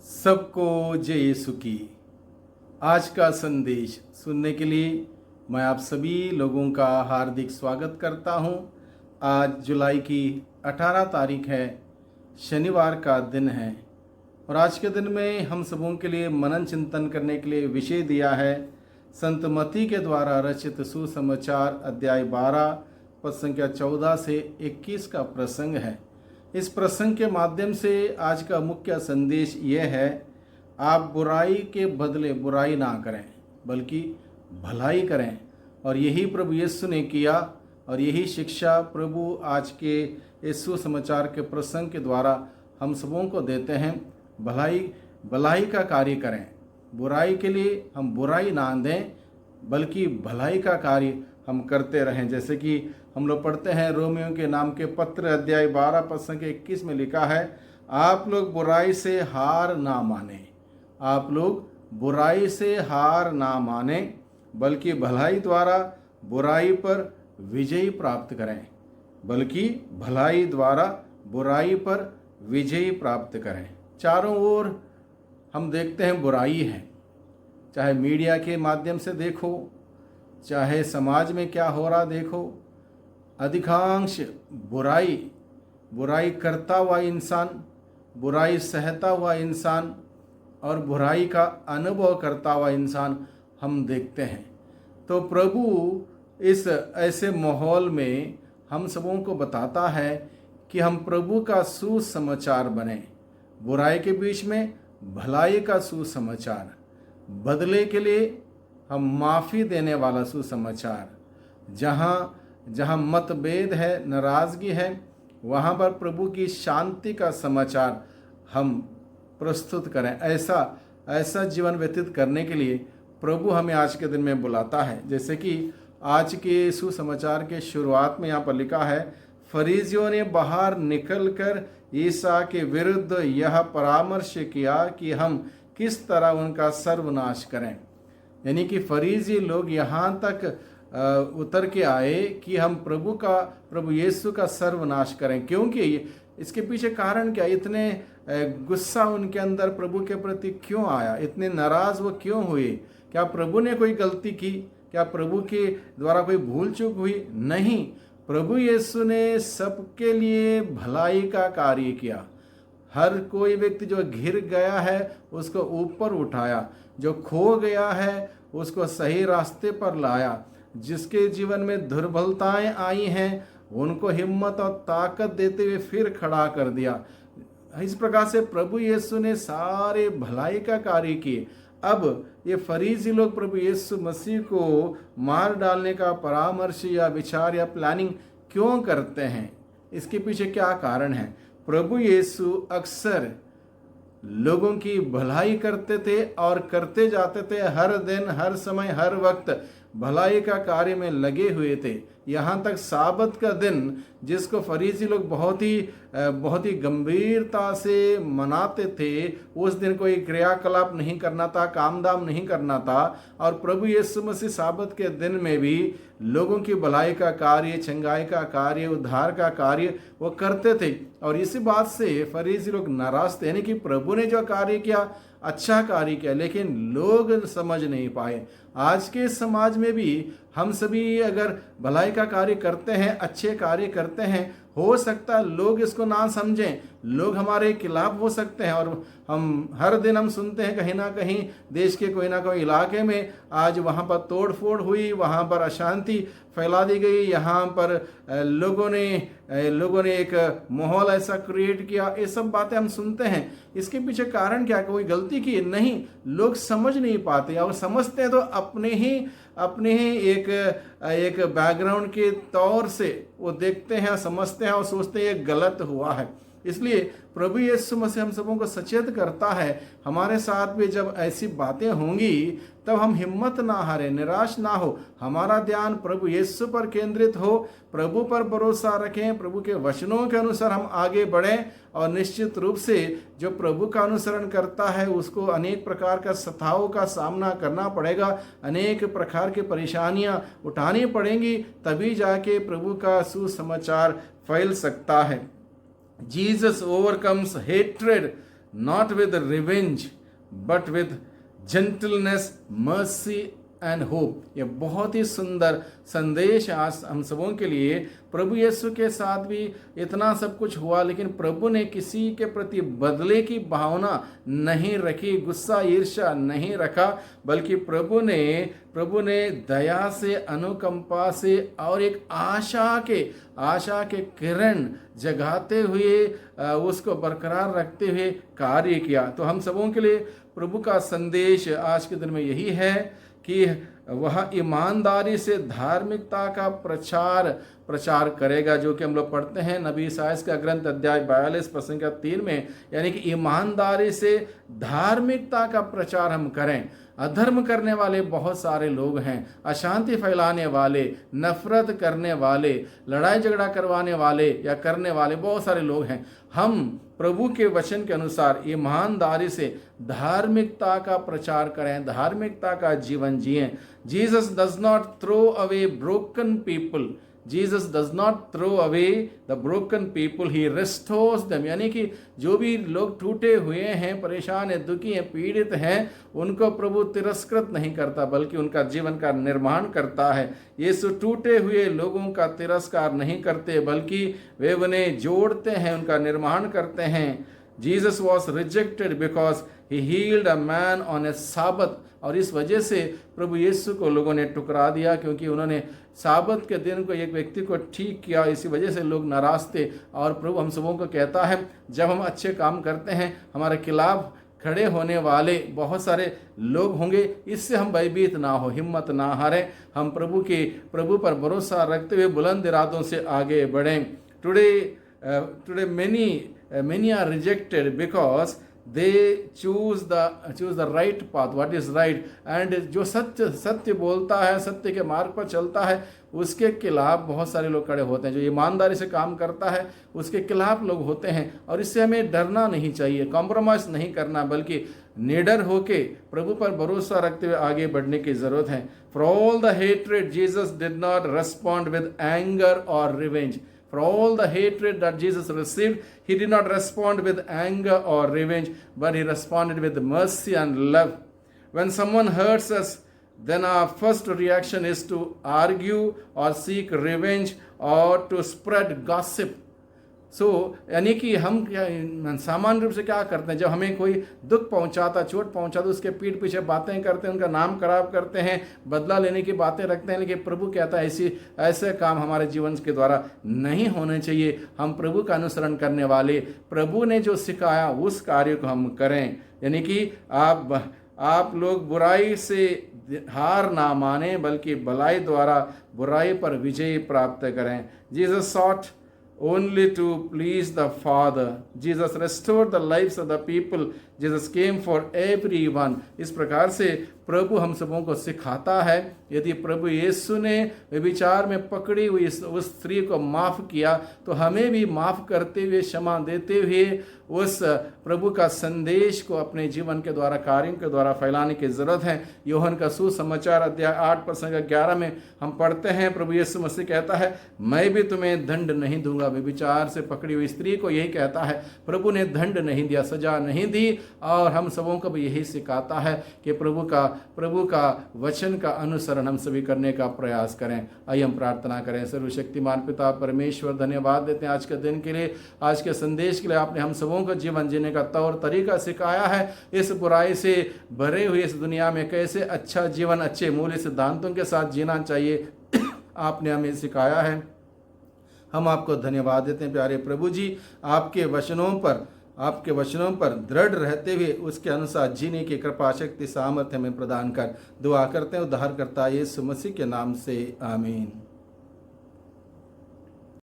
सबको जय यीशु की। आज का संदेश सुनने के लिए मैं आप सभी लोगों का हार्दिक स्वागत करता हूं। आज जुलाई की 18 तारीख है, शनिवार का दिन है और आज के दिन में हम सबों के लिए मनन चिंतन करने के लिए विषय दिया है संत मत्ती के द्वारा रचित सुसमाचार अध्याय 12 पद संख्या 14 से 21 का प्रसंग है। इस प्रसंग के माध्यम से आज का मुख्य संदेश यह है, आप बुराई के बदले बुराई ना करें बल्कि भलाई करें। और यही प्रभु यीशु ने किया और यही शिक्षा प्रभु आज के इस सुसमाचार के प्रसंग के द्वारा हम सबों को देते हैं। भलाई का कार्य करें, बुराई के लिए हम बुराई ना दें बल्कि भलाई का कार्य हम करते रहें। जैसे कि हम लोग पढ़ते हैं रोमियो के नाम के पत्र अध्याय 12 पद संख्या 21 में लिखा है, आप लोग बुराई से हार ना माने, आप लोग बुराई से हार ना माने बल्कि भलाई द्वारा बुराई पर विजय प्राप्त करें, बल्कि भलाई द्वारा बुराई पर विजय प्राप्त करें। चारों ओर हम देखते हैं बुराई है, चाहे मीडिया के माध्यम से देखो, चाहे समाज में क्या हो रहा देखो, अधिकांश बुराई करता हुआ इंसान, बुराई सहता हुआ इंसान और बुराई का अनुभव करता हुआ इंसान हम देखते हैं। तो प्रभु इस ऐसे माहौल में हम सबों को बताता है कि हम प्रभु का सुसमाचार बने, बुराई के बीच में भलाई का सुसमाचार, बदले के लिए हम माफ़ी देने वाला सुसमाचार। जहाँ मतभेद है, नाराज़गी है, वहाँ पर प्रभु की शांति का समाचार हम प्रस्तुत करें। ऐसा जीवन व्यतीत करने के लिए प्रभु हमें आज के दिन में बुलाता है। जैसे कि आज के सुसमाचार के शुरुआत में यहाँ पर लिखा है, फरीसियों ने बाहर निकलकर ईसा के विरुद्ध यह परामर्श किया कि हम किस तरह उनका सर्वनाश करें। यानी कि फरीसी लोग यहाँ तक उतर के आए कि हम प्रभु यीशु का सर्वनाश करें। क्योंकि इसके पीछे कारण क्या, इतने गुस्सा उनके अंदर प्रभु के प्रति क्यों आया, इतने नाराज़ वो क्यों हुए? क्या प्रभु ने कोई गलती की? क्या प्रभु के द्वारा कोई भूल चूक हुई? नहीं, प्रभु यीशु ने सबके लिए भलाई का कार्य किया। हर कोई व्यक्ति जो घिर गया है उसको ऊपर उठाया, जो खो गया है उसको सही रास्ते पर लाया, जिसके जीवन में दुर्बलताएं आई हैं उनको हिम्मत और ताकत देते हुए फिर खड़ा कर दिया। इस प्रकार से प्रभु यीशु ने सारे भलाई का कार्य किए। अब ये फरीसी लोग प्रभु यीशु मसीह को मार डालने का परामर्श या विचार या प्लानिंग क्यों करते हैं, इसके पीछे क्या कारण है? प्रभु यीशु अक्सर लोगों की भलाई करते थे और करते जाते थे। हर दिन, हर समय, हर वक्त भलाई का कार्य में लगे हुए थे। यहाँ तक साबत का दिन, जिसको फरीसी लोग बहुत ही गंभीरता से मनाते थे, उस दिन कोई क्रियाकलाप नहीं करना था, काम दाम नहीं करना था। और प्रभु यीशु मसीह साबत के दिन में भी लोगों की भलाई का कार्य, चंगाई का कार्य, उद्धार का कार्य वो करते थे। और इसी बात से फरीसी लोग नाराज थे, यानी कि प्रभु ने जो कार्य किया अच्छा कार्य किया, लेकिन लोग समझ नहीं पाए। आज के समाज में भी हम सभी अगर भलाई का कार्य करते हैं, अच्छे कार्य करते हैं, हो सकता है लोग इसको ना समझें, लोग हमारे खिलाफ हो सकते हैं। और हम हर दिन हम सुनते हैं कहीं ना कहीं देश के कोई ना कोई इलाके में आज वहाँ पर तोड़ फोड़ हुई, वहाँ पर अशांति फैला दी गई, यहाँ पर लोगों ने एक माहौल ऐसा क्रिएट किया। ये सब बातें हम सुनते हैं। इसके पीछे कारण क्या, कोई गलती की? नहीं, लोग समझ नहीं पाते और समझते हैं तो अपने ही एक बैकग्राउंड के तौर से वो देखते हैं, समझते हैं और सोचते हैं ये गलत हुआ है। इसलिए प्रभु यीशु मसीह हम सबों को सचेत करता है, हमारे साथ भी जब ऐसी बातें होंगी तब हम हिम्मत ना हारें, निराश ना हो, हमारा ध्यान प्रभु यीशु पर केंद्रित हो, प्रभु पर भरोसा रखें, प्रभु के वचनों के अनुसार हम आगे बढ़ें। और निश्चित रूप से जो प्रभु का अनुसरण करता है उसको अनेक प्रकार का सताओं का सामना करना पड़ेगा, अनेक प्रकार की परेशानियां उठानी पड़ेंगी, तभी जाके प्रभु का सुसमाचार फैल सकता है। Jesus overcomes hatred not with revenge but with gentleness, mercy and hope। ये बहुत ही सुंदर संदेश आज हम सबों के लिए। प्रभु यीशु के साथ भी इतना सब कुछ हुआ, लेकिन प्रभु ने किसी के प्रति बदले की भावना नहीं रखी, गुस्सा ईर्ष्या नहीं रखा, बल्कि प्रभु ने दया से, अनुकंपा से और एक आशा के किरण जगाते हुए उसको बरकरार रखते हुए कार्य किया। तो हम सबों के लिए प्रभु का संदेश आज के दिन में यही है कि वह ईमानदारी से धार्मिकता का प्रचार करेगा, जो कि हम लोग पढ़ते हैं नबी ईसायाह का ग्रंथ अध्याय 42 पद संख्या 3 में। यानी कि ईमानदारी से धार्मिकता का प्रचार हम करें। अधर्म करने वाले बहुत सारे लोग हैं, अशांति फैलाने वाले, नफरत करने वाले, लड़ाई झगड़ा करवाने वाले या करने वाले बहुत सारे लोग हैं। हम प्रभु के वचन के अनुसार ईमानदारी से धार्मिकता का प्रचार करें, धार्मिकता का जीवन जिएं। Jesus does not throw away broken people, Jesus does not throw away the broken people, he restores them. यानी कि जो भी लोग टूटे हुए हैं, परेशान हैं, दुखी हैं, पीड़ित हैं, उनको प्रभु तिरस्कृत नहीं करता, बल्कि उनका जीवन का निर्माण करता है। यीशु टूटे हुए लोगों का तिरस्कार नहीं करते, बल्कि वे उन्हें जोड़ते हैं, उनका निर्माण करते हैं। Jesus was rejected because he healed a man on a Sabbath. और इस वजह से प्रभु यीशु को लोगों ने ठुकरा दिया, क्योंकि उन्होंने साबत के दिन को एक व्यक्ति को ठीक किया। इसी वजह से लोग नाराज थे। और प्रभु हम सबों को कहता है, जब हम अच्छे काम करते हैं, हमारे खिलाफ खड़े होने वाले बहुत सारे लोग होंगे, इससे हम भयभीत ना हो, हिम्मत ना हारें। हम प्रभु पर भरोसा रखते हुए बुलंद इरादों से आगे बढ़ें। Today many are rejected because they choose the right path, what is right, and जो सत्य बोलता है, सत्य के मार्ग पर चलता है, उसके खिलाफ बहुत सारे लोग खड़े होते हैं। जो ईमानदारी से काम करता है, उसके खिलाफ लोग होते हैं। और इससे हमें डरना नहीं चाहिए, कॉम्प्रोमाइज़ नहीं करना, बल्कि निडर होके प्रभु पर भरोसा रखते हुए आगे बढ़ने की ज़रूरत है। For all the hatred Jesus did not respond with anger और revenge. For all the hatred that Jesus received, he did not respond with anger or revenge, but he responded with mercy and love. When someone hurts us, then our first reaction is to argue or seek revenge or to spread gossip. यानी कि हम सामान्य रूप से क्या करते हैं, जब हमें कोई दुख पहुंचाता, चोट पहुंचाता, उसके पीठ पीछे बातें करते हैं, उनका नाम खराब करते हैं, बदला लेने की बातें रखते हैं। लेकिन प्रभु कहता है ऐसे काम हमारे जीवन के द्वारा नहीं होने चाहिए। हम प्रभु का अनुसरण करने वाले, प्रभु ने जो सिखाया उस कार्य को हम करें। यानी कि आप लोग बुराई से हार ना माने, बल्कि भलाई द्वारा बुराई पर विजय प्राप्त करें। Jesus sought only to please the Father. Jesus restored the lives of the people. Jesus came for everyone. इस प्रकार से प्रभु हम सबों को सिखाता है। यदि प्रभु यीशु ने व्यभिचार में पकड़ी हुई उस स्त्री को माफ़ किया, तो हमें भी माफ़ करते हुए, क्षमा देते हुए उस प्रभु का संदेश को अपने जीवन के द्वारा, कार्यों के द्वारा फैलाने की ज़रूरत है। यूहन्ना का सुसमाचार अध्याय 8 पद संख्या 11 में हम पढ़ते हैं, प्रभु यीशु मसीह कहता है, मैं भी तुम्हें दंड नहीं दूंगा। व्यभिचार से पकड़ी हुई स्त्री को यही कहता है, प्रभु ने दंड नहीं दिया, सजा नहीं दी। और हम सबों को भी यही सिखाता है कि प्रभु का वचन का अनुसरण हम सभी करने का प्रयास करें। आइए हम प्रार्थना करें। सर्वशक्तिमान पिता परमेश्वर, धन्यवाद देते हैं आज के दिन के लिए, आज के संदेश के लिए। आपने हम सबों को जीवन जीने का तौर तरीका सिखाया है। इस बुराई से भरे हुए इस दुनिया में कैसे अच्छा जीवन, अच्छे मूल्य सिद्धांतों के साथ जीना चाहिए, आपने हमें सिखाया है। हम आपको धन्यवाद देते हैं प्यारे प्रभु जी। आपके वचनों पर दृढ़ रहते हुए उसके अनुसार जीने की कृपा, शक्ति, सामर्थ्य में प्रदान कर दुआ करते हैं उद्धारकर्ता यीशु मसीह के नाम से, आमीन।